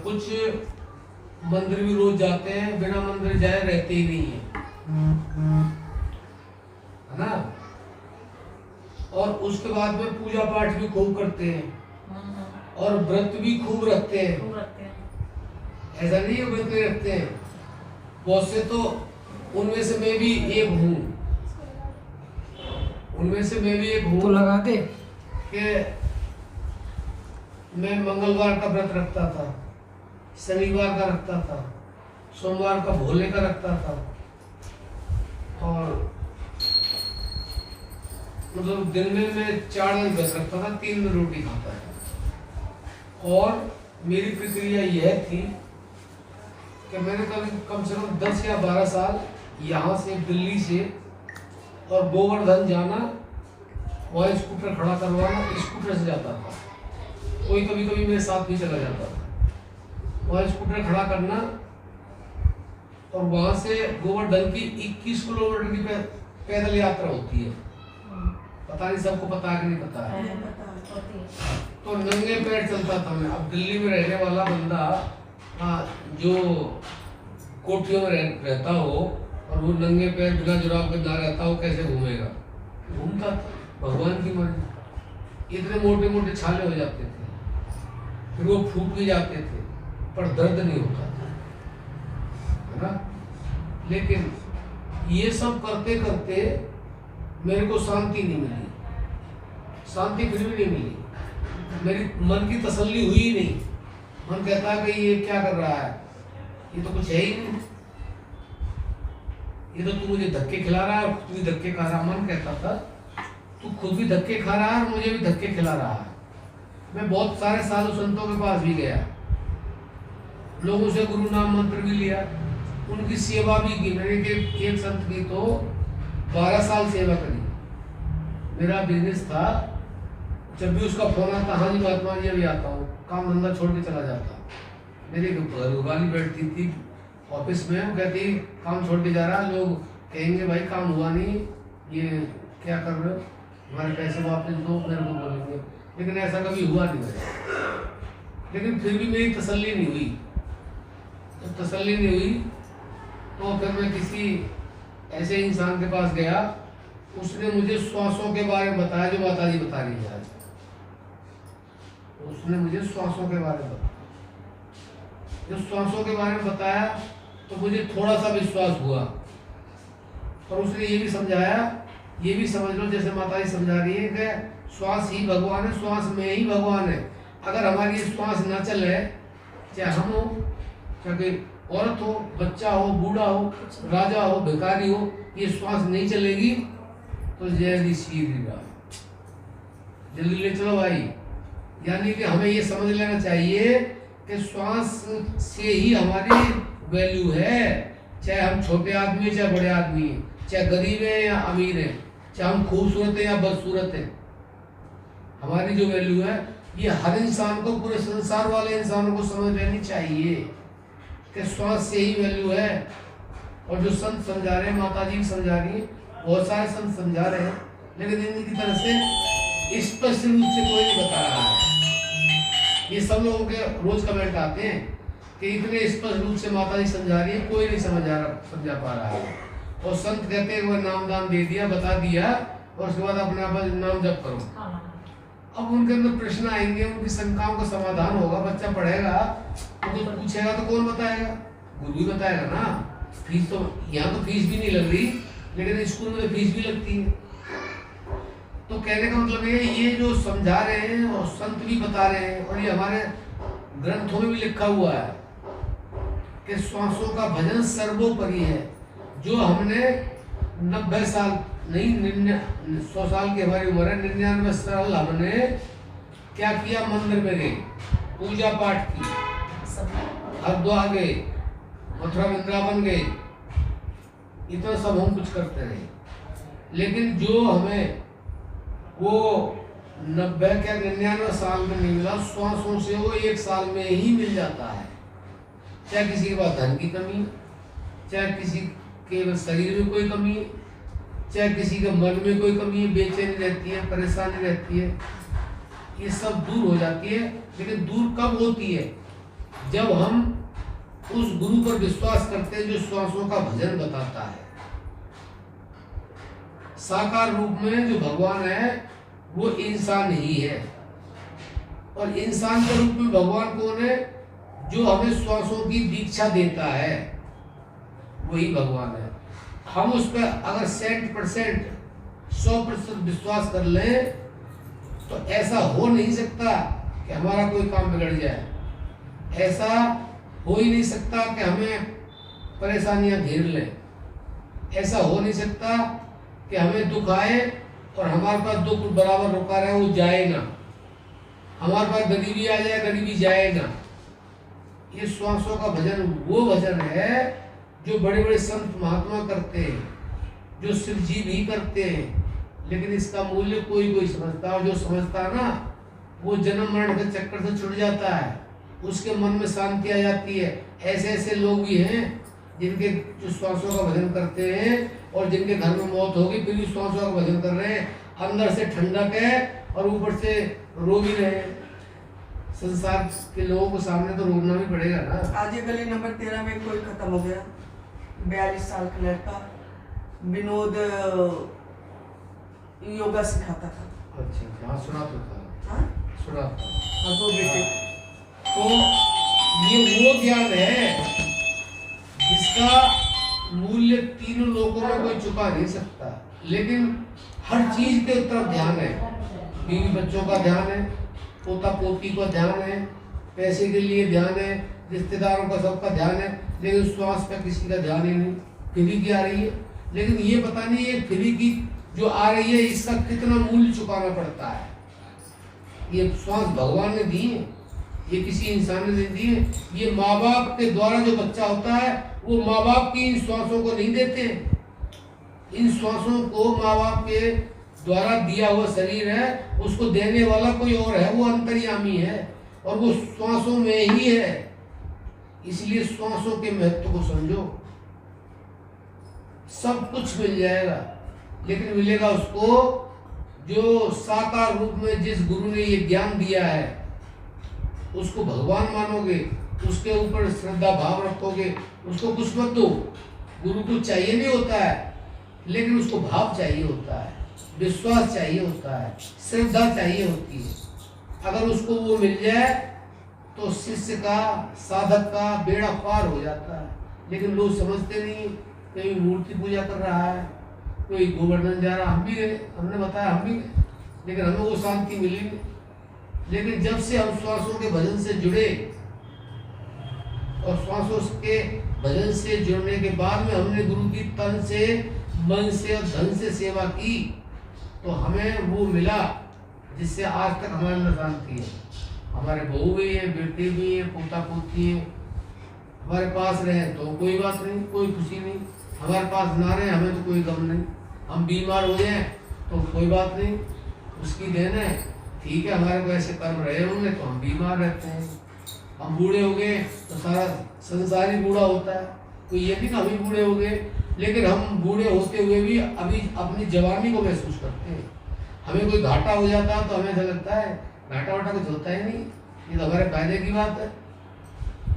कुछ मंदिर भी रोज जाते हैं, बिना मंदिर जाए रहते ही नहीं है ना। और उसके बाद में पूजा पाठ भी खूब करते हैं और व्रत भी खूब रखते हैं। ऐसा नहीं है व्रत नहीं रखते हैं, बहुत से तो उनमें से मैं भी एक हूँ, उनमें से मैं भी एक हूँ। तो लगा दे कि मैं मंगलवार का व्रत रखता था, शनिवार का रखता था, सोमवार का भोले का रखता था, और मतलब दिन में मैं 4 दिन व्रत रखता था, 3 दिन रोटी खाता था। और मेरी प्रक्रिया यह थी कि मैंने कभी कम से कम 10 या 12 साल यहाँ से दिल्ली से और गोवर्धन जाना, वहाँ स्कूटर खड़ा करवाना, स्कूटर से जाता था। कोई कभी कभी मेरे साथ भी चला जाता था। वहाँ स्कूटर खड़ा करना और वहाँ से गोवर्धन की 21 किलोमीटर की पैदल यात्रा होती है। पता नहीं सबको पता है कि नहीं पता है। तो नंगे पैर चलता था मैं। अब दिल्ली में रहने वाला बंदा जो कोठियों में रहता हो और वो नंगे पैर बिना जुराब के ना रहता हो, कैसे घूमेगा? घूमता था, भगवान की मर्जी। इतने मोटे मोटे छाले हो जाते थे, फिर वो फूट भी जाते थे, पर दर्द नहीं होता था, है ना। लेकिन ये सब करते करते मेरे को शांति नहीं मिली, शांति फिर भी नहीं मिली। मेरी मन की तसल्ली हुई ही नहीं। मन कहता है कि ये क्या कर रहा है, ये तो कुछ है ही नहीं, ये तो तू मुझे धक्के खिला रहा है और खुद भी धक्के खा रहा। मन कहता था तू खुद भी धक्के खा रहा है और मुझे भी धक्के खिला रहा है। मैं बहुत सारे साधु संतों के पास भी गया, लोगों से गुरु नाम मंत्र भी लिया, उनकी सेवा भी की। मैंने एक संत की तो 12 साल सेवा करी। मेरा बिजनेस था, जब भी उसका फोन आता, हाँ जी महात्मा जी अभी आता हूँ, काम धंधा छोड़ के चला जाता। मेरी घरवाली बैठती थी ऑफिस में, वो कहती काम छोड़ के जा रहा, लोग कहेंगे भाई काम हुआ नहीं, ये क्या कर रहे हो, हमारे पैसे वापस दो, मेरे को बोलेंगे। लेकिन ऐसा कभी हुआ नहीं मेरे। लेकिन फिर भी मेरी तसल्ली नहीं हुई। जब तसल्ली नहीं हुई तो फिर मैं किसी ऐसे इंसान के पास गया, उसने मुझे श्वासों के बारे में बताया, जो माता जी बता रही है आज। उसने मुझे श्वासों के बारे में बताया, जब श्वासों के बारे में बताया तो मुझे थोड़ा सा विश्वास हुआ। और उसने ये भी समझाया, ये भी समझ लो जैसे माता जी समझा रही है कि श्वास ही भगवान है, श्वास में ही भगवान है। अगर हमारी श्वास न चले, चाहे हम हो, चाहे कोई औरत हो, बच्चा हो, बूढ़ा हो, राजा हो, भिखारी हो, ये श्वास नहीं चलेगी तो जय श्री राम, जल्दी ले चलो भाई। यानी कि हमें ये समझ लेना चाहिए कि श्वास से ही हमारी वैल्यू है। चाहे हम छोटे आदमी हैं, चाहे बड़े आदमी हैं, चाहे गरीब हैं या अमीर हैं, चाहे हम खूबसूरत हैं या बदसूरत हैं, हमारी जो वैल्यू है ये हर इंसान को, पूरे संसार वाले इंसानों को समझ लेनी चाहिए कि श्वास से ही वैल्यू है। और जो संत समझा रहे हैं, माता जी समझा रही है, बहुत सारे संत समझा रहे हैं, लेकिन इनकी तरह से स्पष्ट रूप से कोई नहीं बता रहा है। ये सब लोगों के रोज कमेंट आते हैं कि इतने स्पष्ट रूप से माता जी समझा रही है, कोई नहीं समझा पा रहा है। और संत कहते हैं वो नाम दान दे दिया, बता दिया, और उसके बाद अपने आप नाम जप करो। अब उनके अंदर प्रश्न आएंगे, उनकी शंकाओं का समाधान होगा, बच्चा पढ़ेगा तो पूछेगा तो कौन बताएगा? गुरु ही बताएगा ना। फीस तो यहाँ तो फीस भी नहीं लग रही, लेकिन स्कूल में फीस भी लगती है। तो कहने का मतलब ये जो समझा रहे हैं और संत भी बता रहे हैं, और ये हमारे ग्रंथों में भी लिखा हुआ है कि श्वासों का भजन सर्वोपरि है। जो हमने 90 साल नहीं 100 साल की हमारी उम्र है, 99 साल हमने क्या किया? मंदिर में गए, पूजा पाठ की, हरिद्वार गए, मथुरा वृंदावन गए, इतना सब हम कुछ करते रहे। लेकिन जो हमें वो 90 क्या 99 साल में नहीं मिला, श्वासों से वो 1 साल में ही मिल जाता है। चाहे किसी के पास धन की कमी, चाहे किसी के शरीर में कोई कमी है, चाहे किसी के मन में कोई कमी है, बेचैनी रहती है, परेशानी रहती है, ये सब दूर हो जाती है। लेकिन दूर कब होती है? जब हम उस गुरु पर विश्वास करते हैं जो श्वासों का भजन बताता है। साकार रूप में जो भगवान है वो इंसान ही है, और इंसान के रूप में भगवान कौन है? जो हमें श्वासों की दीक्षा देता है, वही भगवान है। हम उस पर अगर 100% विश्वास कर लें तो ऐसा हो नहीं सकता कि हमारा कोई काम बिगड़ जाए, ऐसा हो ही नहीं सकता कि हमें परेशानियां घेर लें, ऐसा हो नहीं सकता कि हमें दुख आए और हमारे पास दुख बराबर रुका रहे, वो जाए ना। हमारे पास गरीबी आ जाए, गरीबी जाए ना। ये श्वासों का भजन वो भजन है जो बड़े बड़े संत महात्मा करते हैं, जो शिव जी भी करते हैं, लेकिन इसका मूल्य कोई कोई समझता है, और जो समझता है ना वो जन्म मरण के चक्कर से छुट जाता है, उसके मन में शांति आ जाती है। ऐसे ऐसे लोग भी हैं जिनके जो श्वासों का भजन करते हैं और जिनके घर में मौत होगी फिर भी श्वासों का भजन कर रहे हैं, अंदर से ठंडक है और ऊपर से रो भी रहे हैं। संसार के लोगों को सामने तो रोना भी पड़ेगा ना। आज ये गली नंबर 13 में कोई खत्म हो गया, 42 साल का लड़का, विनोद योगा सिखाता था। अच्छा, हाँ सुना तो था। हाँ सुना था। हाँ, तो बेटे तो ये वो ज्ञान है जिसका मूल्य तीनों लोगों में कोई चुका नहीं सकता, लेकिन हर चीज के तरफ ध्यान है। बीवी बच्चों का ध्यान है, पोता पोती का ध्यान है, पैसे के लिए ध्यान है, रिश्तेदारों का सबका ध्यान है, लेकिन श्वास पे किसी का ध्यान ही नहीं। फ्री की आ रही है, लेकिन ये पता नहीं है फ्री की जो आ रही है इसका कितना मूल्य चुकाना पड़ता है। ये श्वास भगवान ने दी है, ये किसी इंसान ने दी है। ये माँ बाप के द्वारा जो बच्चा होता है वो माँ बाप की इन श्वासों को नहीं देते। इन श्वासों को माँ बाप के द्वारा दिया हुआ शरीर है, उसको देने वाला कोई और है, वो अंतर्यामी है और वो श्वासों में ही है। इसलिए श्वासों के महत्व को समझो। सब कुछ मिल जाएगा, लेकिन मिलेगा उसको जो साकार रूप में जिस गुरु ने ये ज्ञान दिया है, उसको भगवान मानोगे, उसके ऊपर श्रद्धा भाव रखोगे, उसको कुछ मत दो। गुरु को चाहिए नहीं होता है, लेकिन उसको भाव चाहिए होता है, विश्वास चाहिए होता है, श्रद्धा चाहिए होती है। अगर उसको वो मिल जाए तो शिष्य का, साधक का बेड़ा पार हो जाता है। लेकिन लोग समझते नहीं, कोई मूर्ति पूजा कर रहा है, कोई गोवर्धन जा रहा, हम भी गए, हमने बताया हम भी गए, लेकिन हमें वो शांति मिली नहीं। लेकिन जब से हम श्वासों के भजन से जुड़े और श्वासों के भजन से जुड़ने के बाद में हमने गुरु की तन से, मन से और धन से सेवा की, तो हमें वो मिला जिससे आज तक हमारे अंदर शांति है। हमारे बहू भी है, बेटे भी है, पोता पोती है, हमारे पास रहे तो कोई बात नहीं, कोई खुशी नहीं, हमारे पास ना रहे हमें तो कोई गम नहीं। हम बीमार हो जाए तो कोई बात नहीं, उसकी देन है, ठीक है। हमारे को ऐसे कर्म रहे होंगे तो हम बीमार रहते हैं। हम बूढ़े हो गए तो सारा संसार ही बूढ़ा होता है, कोई ये नहीं कि हम ही बूढ़े हो गए, लेकिन हम बूढ़े होते हुए भी अभी अपनी जवानी को महसूस करते हैं। हमें कोई घाटा हो जाता है तो हमें ऐसा लगता है घाटा वाटा कुछ होता ही नहीं, ये तो हमारे फायदे की बात है,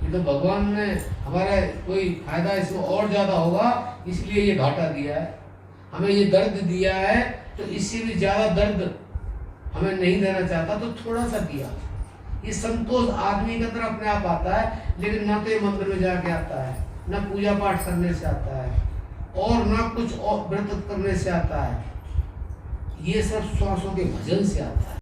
ये तो भगवान ने हमारा कोई फायदा इसमें और ज्यादा होगा इसलिए ये घाटा दिया है, हमें ये दर्द दिया है, तो इससे भी ज्यादा दर्द हमें नहीं देना चाहता तो थोड़ा सा दिया। ये संतोष आदमी के अंदर अपने आप आता है, लेकिन ना तो ये मंदिर में जाके आता है, ना पूजा पाठ करने से आता है, और ना कुछ और व्रत करने से आता है। ये सब श्वासों के भजन से आता है।